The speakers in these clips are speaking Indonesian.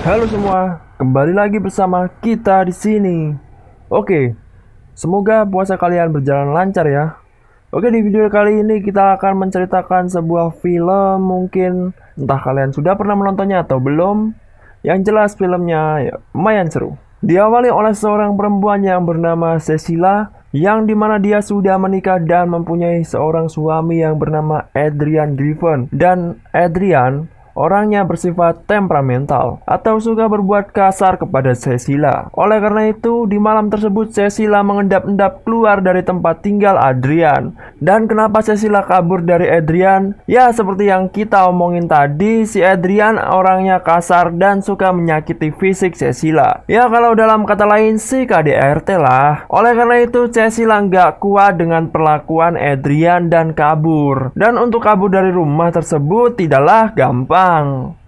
Halo semua, kembali lagi bersama kita di sini. Oke, semoga puasa kalian berjalan lancar ya. Oke, di video kali ini kita akan menceritakan sebuah film. Mungkin entah kalian sudah pernah menontonnya atau belum. Yang jelas filmnya ya, lumayan seru. Diawali oleh seorang perempuan yang bernama Cecilia, yang dimana dia sudah menikah dan mempunyai seorang suami yang bernama Adrian Griffin. Dan Adrian orangnya bersifat temperamental atau suka berbuat kasar kepada Cecilia. Oleh karena itu, di malam tersebut Cecilia mengendap-endap keluar dari tempat tinggal Adrian. Dan kenapa Cecilia kabur dari Adrian? Ya, seperti yang kita omongin tadi, si Adrian orangnya kasar dan suka menyakiti fisik Cecilia. Ya, kalau dalam kata lain si KDRT lah. Oleh karena itu, Cecilia nggak kuat dengan perlakuan Adrian dan kabur. Dan untuk kabur dari rumah tersebut tidaklah gampang.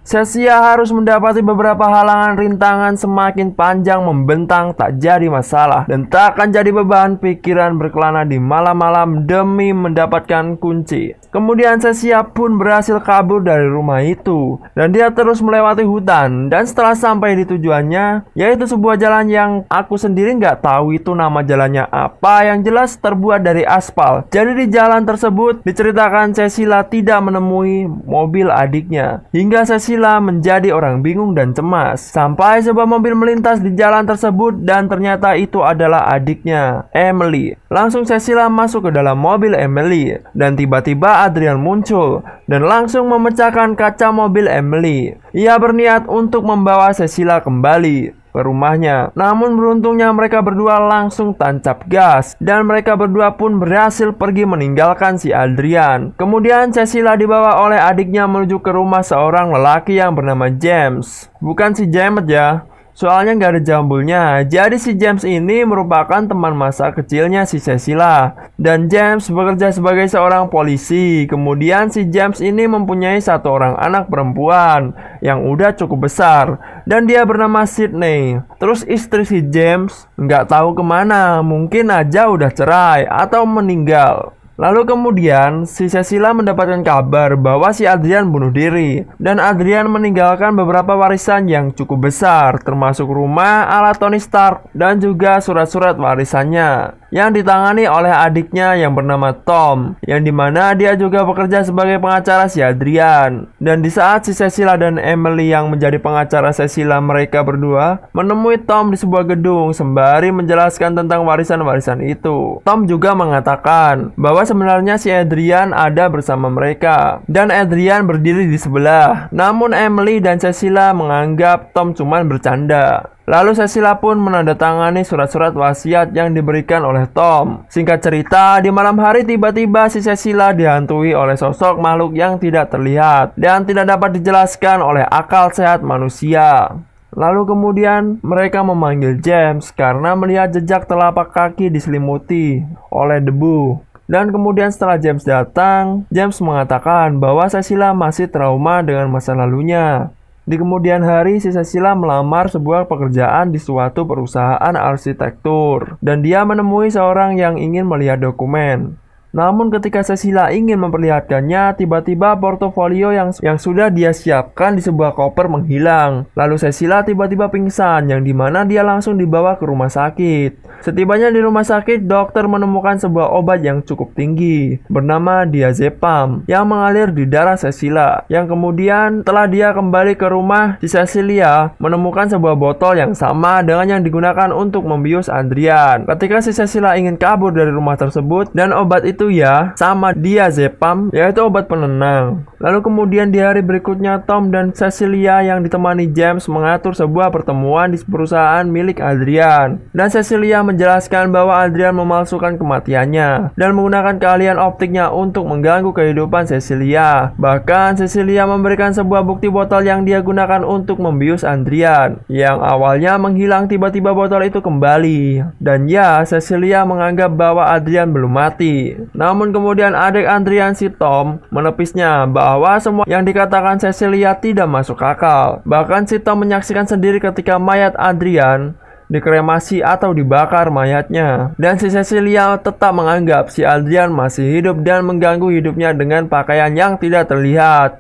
Cecilia harus mendapati beberapa halangan rintangan semakin panjang membentang tak jadi masalah dan tak akan jadi beban pikiran berkelana di malam-malam demi mendapatkan kunci. Kemudian Cecilia pun berhasil kabur dari rumah itu dan dia terus melewati hutan dan setelah sampai di tujuannya, yaitu sebuah jalan yang aku sendiri nggak tahu itu nama jalannya apa, yang jelas terbuat dari aspal. Jadi di jalan tersebut diceritakan Cecilia tidak menemui mobil adiknya hingga Cecilia menjadi orang bingung dan cemas sampai sebuah mobil melintas di jalan tersebut dan ternyata itu adalah adiknya, Emily. Langsung Cecilia masuk ke dalam mobil Emily dan tiba-tiba Adrian muncul dan langsung memecahkan kaca mobil Emily. Ia berniat untuk membawa Cecilia kembali ke rumahnya. Namun beruntungnya mereka berdua langsung tancap gas dan mereka berdua pun berhasil pergi meninggalkan si Adrian. Kemudian Cecilia dibawa oleh adiknya menuju ke rumah seorang lelaki yang bernama James. Bukan si James ya, soalnya nggak ada jambulnya. Jadi si James ini merupakan teman masa kecilnya si Cecilia. Dan James bekerja sebagai seorang polisi. Kemudian si James ini mempunyai satu orang anak perempuan yang udah cukup besar dan dia bernama Sydney. Terus istri si James nggak tahu kemana, mungkin aja udah cerai atau meninggal. Lalu kemudian si Cecilia mendapatkan kabar bahwa si Adrian bunuh diri dan Adrian meninggalkan beberapa warisan yang cukup besar, termasuk rumah ala Tony Stark dan juga surat-surat warisannya yang ditangani oleh adiknya yang bernama Tom, yang dimana dia juga bekerja sebagai pengacara si Adrian. Dan di saat si Cecilia dan Emily yang menjadi pengacara Cecilia, mereka berdua menemui Tom di sebuah gedung sembari menjelaskan tentang warisan-warisan itu. Tom juga mengatakan bahwa sebenarnya si Adrian ada bersama mereka dan Adrian berdiri di sebelah. Namun Emily dan Cecilia menganggap Tom cuma bercanda. Lalu Cecilia pun menandatangani surat-surat wasiat yang diberikan oleh Tom. Singkat cerita, di malam hari tiba-tiba si Cecilia dihantui oleh sosok makhluk yang tidak terlihat dan tidak dapat dijelaskan oleh akal sehat manusia. Lalu kemudian mereka memanggil James karena melihat jejak telapak kaki diselimuti oleh debu. Dan kemudian setelah James datang, James mengatakan bahwa Cecilia masih trauma dengan masa lalunya. Di kemudian hari, si Cecilia melamar sebuah pekerjaan di suatu perusahaan arsitektur dan dia menemui seorang yang ingin melihat dokumen. Namun ketika Cecilia ingin memperlihatkannya, tiba-tiba portofolio yang sudah dia siapkan di sebuah koper menghilang. Lalu Cecilia tiba-tiba pingsan, yang dimana dia langsung dibawa ke rumah sakit. Setibanya di rumah sakit, dokter menemukan sebuah obat yang cukup tinggi bernama diazepam yang mengalir di darah Cecilia. Yang kemudian setelah dia kembali ke rumah, si Cecilia menemukan sebuah botol yang sama dengan yang digunakan untuk membius Adrian. Ketika si Cecilia ingin kabur dari rumah tersebut, dan obat itu ya sama diazepam, yaitu obat penenang. Lalu kemudian di hari berikutnya, Tom dan Cecilia yang ditemani James mengatur sebuah pertemuan di perusahaan milik Adrian. Dan Cecilia menjelaskan bahwa Adrian memalsukan kematiannya dan menggunakan keahlian optiknya untuk mengganggu kehidupan Cecilia. Bahkan Cecilia memberikan sebuah bukti botol yang dia gunakan untuk membius Adrian, yang awalnya menghilang. Tiba-tiba botol itu kembali. Dan ya, Cecilia menganggap bahwa Adrian belum mati. Namun kemudian adik Adrian, si Tom, menepisnya bahwa semua yang dikatakan Cecilia tidak masuk akal. Bahkan si Tom menyaksikan sendiri ketika mayat Adrian dikremasi atau dibakar mayatnya. Dan si Cecilia tetap menganggap si Adrian masih hidup dan mengganggu hidupnya dengan pakaian yang tidak terlihat.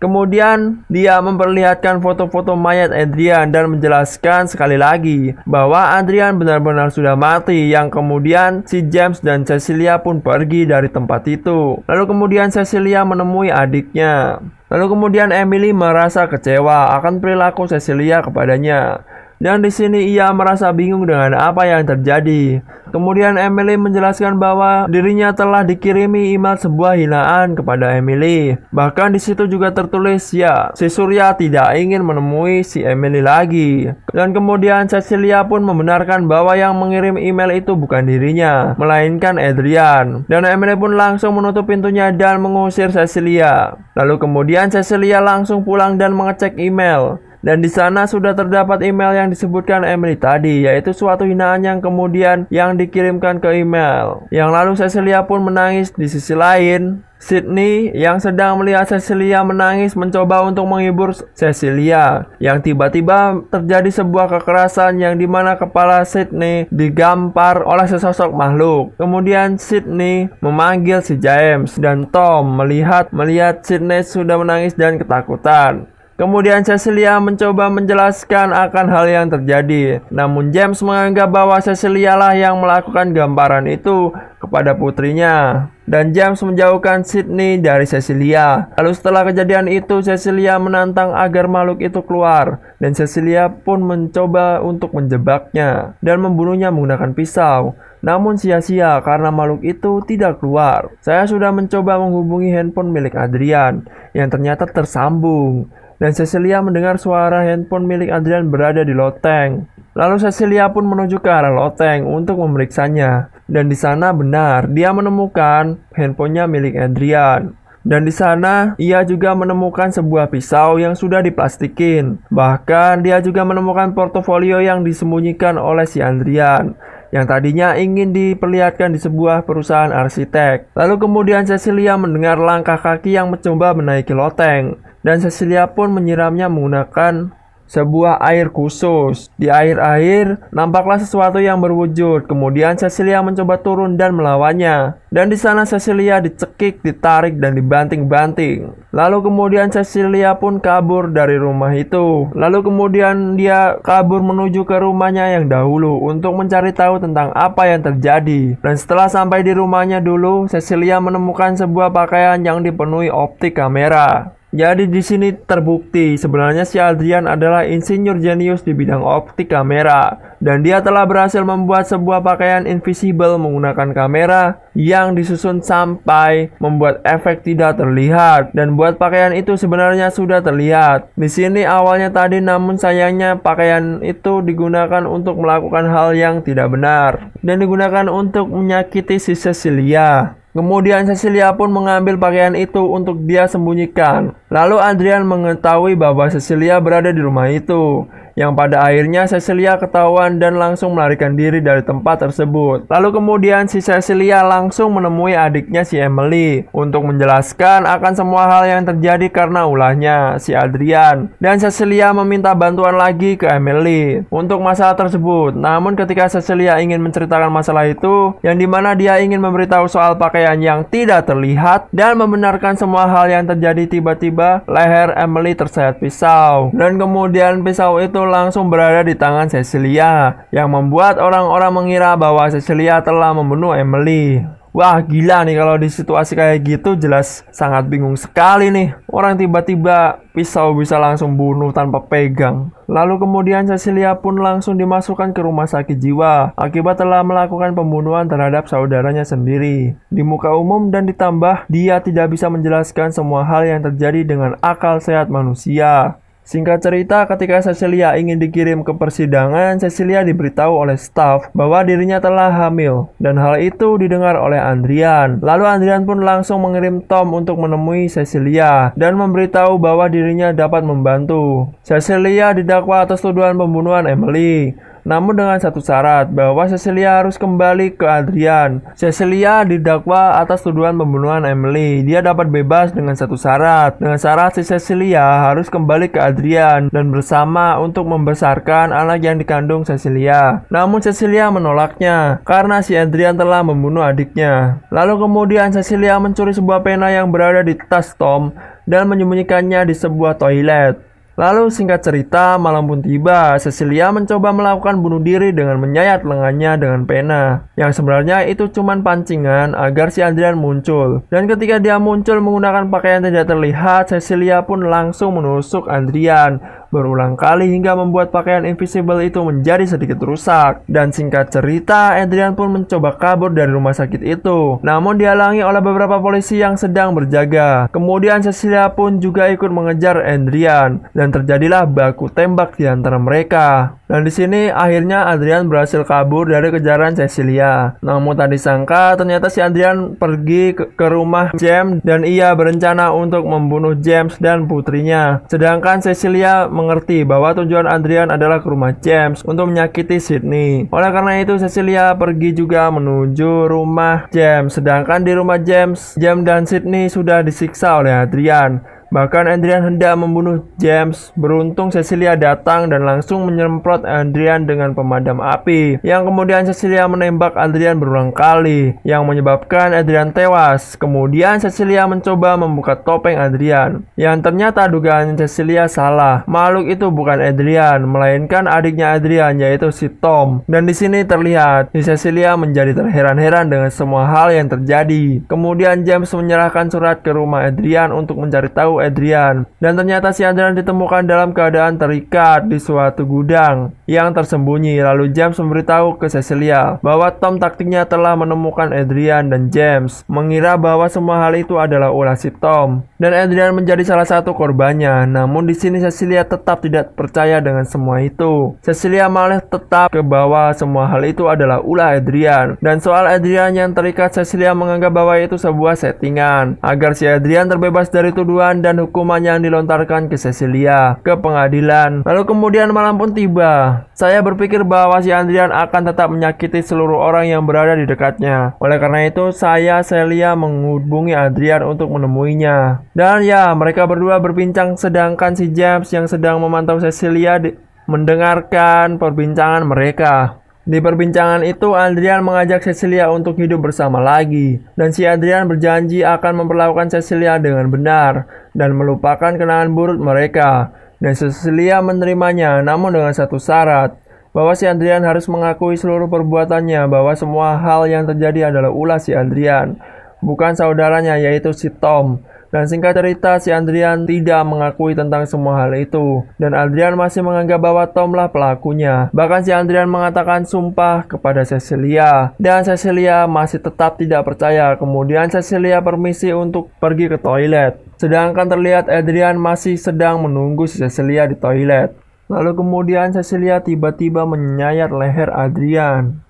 Kemudian dia memperlihatkan foto-foto mayat Adrian dan menjelaskan sekali lagi bahwa Adrian benar-benar sudah mati, yang kemudian si James dan Cecilia pun pergi dari tempat itu. Lalu kemudian Cecilia menemui adiknya. Lalu kemudian Emily merasa kecewa akan perilaku Cecilia kepadanya. Dan di sini ia merasa bingung dengan apa yang terjadi. Kemudian Emily menjelaskan bahwa dirinya telah dikirimi email sebuah hinaan kepada Emily. Bahkan di situ juga tertulis ya, si Surya tidak ingin menemui si Emily lagi. Dan kemudian Cecilia pun membenarkan bahwa yang mengirim email itu bukan dirinya, melainkan Adrian. Dan Emily pun langsung menutup pintunya dan mengusir Cecilia. Lalu kemudian Cecilia langsung pulang dan mengecek email. Dan di sana sudah terdapat email yang disebutkan Emily tadi, yaitu suatu hinaan yang kemudian yang dikirimkan ke email. Yang lalu Cecilia pun menangis. Di sisi lain, Sydney yang sedang melihat Cecilia menangis mencoba untuk menghibur Cecilia. Yang tiba-tiba terjadi sebuah kekerasan yang dimana kepala Sydney digampar oleh sesosok makhluk. Kemudian Sydney memanggil si James dan Tom melihat Sydney sudah menangis dan ketakutan. Kemudian Cecilia mencoba menjelaskan akan hal yang terjadi. Namun James menganggap bahwa Cecilia lah yang melakukan gamparan itu kepada putrinya. Dan James menjauhkan Sydney dari Cecilia. Lalu setelah kejadian itu, Cecilia menantang agar makhluk itu keluar. Dan Cecilia pun mencoba untuk menjebaknya dan membunuhnya menggunakan pisau. Namun sia-sia karena makhluk itu tidak keluar. Saya sudah mencoba menghubungi handphone milik Adrian yang ternyata tersambung. Dan Cecilia mendengar suara handphone milik Adrian berada di loteng. Lalu Cecilia pun menuju ke arah loteng untuk memeriksanya. Dan di sana benar, dia menemukan handphonenya milik Adrian. Dan di sana ia juga menemukan sebuah pisau yang sudah diplastikin. Bahkan dia juga menemukan portofolio yang disembunyikan oleh si Adrian, yang tadinya ingin diperlihatkan di sebuah perusahaan arsitek. Lalu kemudian Cecilia mendengar langkah kaki yang mencoba menaiki loteng. Dan Cecilia pun menyiramnya menggunakan sebuah air khusus. Di air nampaklah sesuatu yang berwujud. Kemudian Cecilia mencoba turun dan melawannya. Dan di sana Cecilia dicekik, ditarik, dan dibanting-banting. Lalu kemudian Cecilia pun kabur dari rumah itu. Lalu kemudian dia kabur menuju ke rumahnya yang dahulu untuk mencari tahu tentang apa yang terjadi. Dan setelah sampai di rumahnya dulu, Cecilia menemukan sebuah pakaian yang dipenuhi optik kamera. Jadi di sini terbukti sebenarnya si Adrian adalah insinyur jenius di bidang optik kamera, dan dia telah berhasil membuat sebuah pakaian invisible menggunakan kamera yang disusun sampai membuat efek tidak terlihat, dan buat pakaian itu sebenarnya sudah terlihat di sini awalnya tadi, namun sayangnya pakaian itu digunakan untuk melakukan hal yang tidak benar dan digunakan untuk menyakiti si Cecilia. Kemudian Cecilia pun mengambil pakaian itu untuk dia sembunyikan. Lalu Adrian mengetahui bahwa Cecilia berada di rumah itu, yang pada akhirnya Cecilia ketahuan dan langsung melarikan diri dari tempat tersebut. Lalu kemudian si Cecilia langsung menemui adiknya si Emily untuk menjelaskan akan semua hal yang terjadi karena ulahnya si Adrian. Dan Cecilia meminta bantuan lagi ke Emily untuk masalah tersebut. Namun ketika Cecilia ingin menceritakan masalah itu, yang dimana dia ingin memberitahu soal pakaian yang tidak terlihat dan membenarkan semua hal yang terjadi, tiba-tiba leher Emily tersayat pisau. Dan kemudian pisau itu langsung berada di tangan Cecilia, yang membuat orang-orang mengira bahwa Cecilia telah membunuh Emily. Wah, gila nih kalau di situasi kayak gitu, jelas sangat bingung sekali nih. Orang tiba-tiba pisau bisa langsung bunuh tanpa pegang. Lalu kemudian Cecilia pun langsung dimasukkan ke rumah sakit jiwa akibat telah melakukan pembunuhan terhadap saudaranya sendiri di muka umum, dan ditambah dia tidak bisa menjelaskan semua hal yang terjadi dengan akal sehat manusia. Singkat cerita, ketika Cecilia ingin dikirim ke persidangan, Cecilia diberitahu oleh staf bahwa dirinya telah hamil, dan hal itu didengar oleh Adrian. Lalu Adrian pun langsung mengirim Tom untuk menemui Cecilia dan memberitahu bahwa dirinya dapat membantu. Cecilia didakwa atas tuduhan pembunuhan Emily, namun dengan satu syarat, bahwa Cecilia harus kembali ke Adrian. Cecilia didakwa atas tuduhan pembunuhan Emily. Dia dapat bebas dengan satu syarat. Dengan syarat si Cecilia harus kembali ke Adrian dan bersama untuk membesarkan anak yang dikandung Cecilia. Namun Cecilia menolaknya karena si Adrian telah membunuh adiknya. Lalu kemudian Cecilia mencuri sebuah pena yang berada di tas Tom dan menyembunyikannya di sebuah toilet. Lalu singkat cerita, malam pun tiba. Cecilia mencoba melakukan bunuh diri dengan menyayat lengannya dengan pena. Yang sebenarnya itu cuma pancingan agar si Adrian muncul. Dan ketika dia muncul menggunakan pakaian tidak terlihat, Cecilia pun langsung menusuk Adrian berulang kali hingga membuat pakaian invisible itu menjadi sedikit rusak. Dan singkat cerita, Adrian pun mencoba kabur dari rumah sakit itu. Namun dihalangi oleh beberapa polisi yang sedang berjaga. Kemudian Cecilia pun juga ikut mengejar Adrian dan terjadilah baku tembak di antara mereka. Dan di sini akhirnya Adrian berhasil kabur dari kejaran Cecilia. Namun tak disangka ternyata si Adrian pergi ke rumah James dan ia berencana untuk membunuh James dan putrinya. Sedangkan Cecilia mengerti bahwa tujuan Adrian adalah ke rumah James untuk menyakiti Sydney. Oleh karena itu Cecilia pergi juga menuju rumah James. Sedangkan di rumah James dan Sydney sudah disiksa oleh Adrian. Bahkan Adrian hendak membunuh James. Beruntung Cecilia datang dan langsung menyemprot Adrian dengan pemadam api. Yang kemudian Cecilia menembak Adrian berulang kali, yang menyebabkan Adrian tewas. Kemudian Cecilia mencoba membuka topeng Adrian. Yang ternyata dugaan Cecilia salah. Makhluk itu bukan Adrian, melainkan adiknya Adrian, yaitu si Tom. Dan di sini terlihat si Cecilia menjadi terheran-heran dengan semua hal yang terjadi. Kemudian James menyerahkan surat ke rumah Adrian untuk mencari tahu Adrian. Dan ternyata si Adrian ditemukan dalam keadaan terikat di suatu gudang yang tersembunyi. Lalu James memberitahu ke Cecilia bahwa Tom taktiknya telah menemukan Adrian, dan James mengira bahwa semua hal itu adalah ulah si Tom dan Adrian menjadi salah satu korbannya. Namun di sini Cecilia tetap tidak percaya dengan semua itu. Cecilia malah tetap ke bahwa semua hal itu adalah ulah Adrian. Dan soal Adrian yang terikat, Cecilia menganggap bahwa itu sebuah settingan agar si Adrian terbebas dari tuduhan dan hukuman yang dilontarkan ke Cecilia ke pengadilan. Lalu kemudian malam pun tiba. Saya berpikir bahwa si Adrian akan tetap menyakiti seluruh orang yang berada di dekatnya. Oleh karena itu Celia menghubungi Adrian untuk menemuinya. Dan ya, mereka berdua berbincang sedangkan si James yang sedang memantau Cecilia mendengarkan perbincangan mereka. Di perbincangan itu, Adrian mengajak Cecilia untuk hidup bersama lagi. Dan si Adrian berjanji akan memperlakukan Cecilia dengan benar dan melupakan kenangan buruk mereka. Dan Cecilia menerimanya, namun dengan satu syarat, bahwa si Adrian harus mengakui seluruh perbuatannya, bahwa semua hal yang terjadi adalah ulah si Adrian, bukan saudaranya, yaitu si Tom. Dan singkat cerita, si Adrian tidak mengakui tentang semua hal itu. Dan Adrian masih menganggap bahwa Tom lah pelakunya. Bahkan si Adrian mengatakan sumpah kepada Cecilia. Dan Cecilia masih tetap tidak percaya. Kemudian Cecilia permisi untuk pergi ke toilet. Sedangkan terlihat Adrian masih sedang menunggu si Cecilia di toilet. Lalu kemudian Cecilia tiba-tiba menyayat leher Adrian.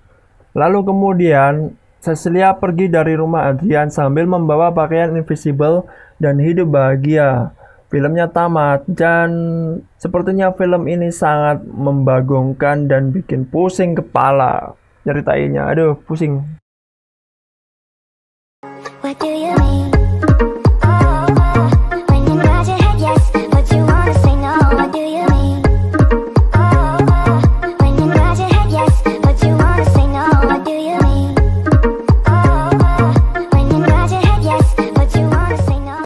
Lalu kemudian Cecilia pergi dari rumah Adrian sambil membawa pakaian invisible dan hidup bahagia. Filmnya tamat dan sepertinya film ini sangat membagongkan dan bikin pusing kepala. Ceritainnya, aduh pusing. What do you